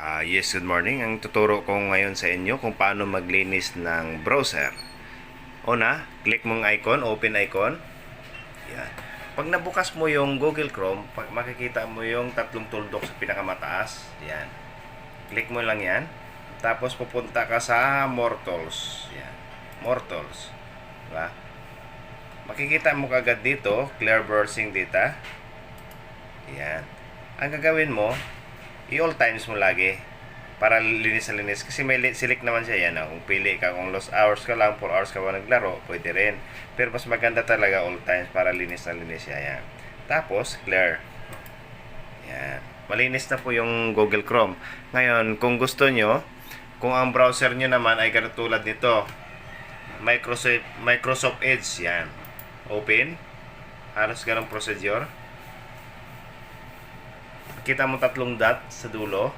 Yes, good morning. Ang tuturo ko ngayon sa inyo kung paano maglinis ng browser. Una, click mong icon, open icon. Yan. Pag nabukas mo yung Google Chrome, makikita mo yung tatlong tuldok sa pinakamataas. Yan. Click mo lang yan. Tapos pupunta ka sa More Tools. Yan. More Tools. Diba? Makikita mo kagad dito, clear browsing data. Yan. Ang gagawin mo, i-all times mo lagi para linis na linis kasi may select naman siya yan. Kung pili ka, kung lost hours ka lang, 4 hours ka ba naglaro, pwede rin, pero mas maganda talaga all times para linis na linis siya. Yan. Tapos clear. Yan. Malinis na po yung Google Chrome. Ngayon, kung gusto nyo, kung ang browser nyo naman ay katulad nito, Microsoft Edge. Yan. Open. Halos ganong procedure. Kita mo tatlong dot sa dulo.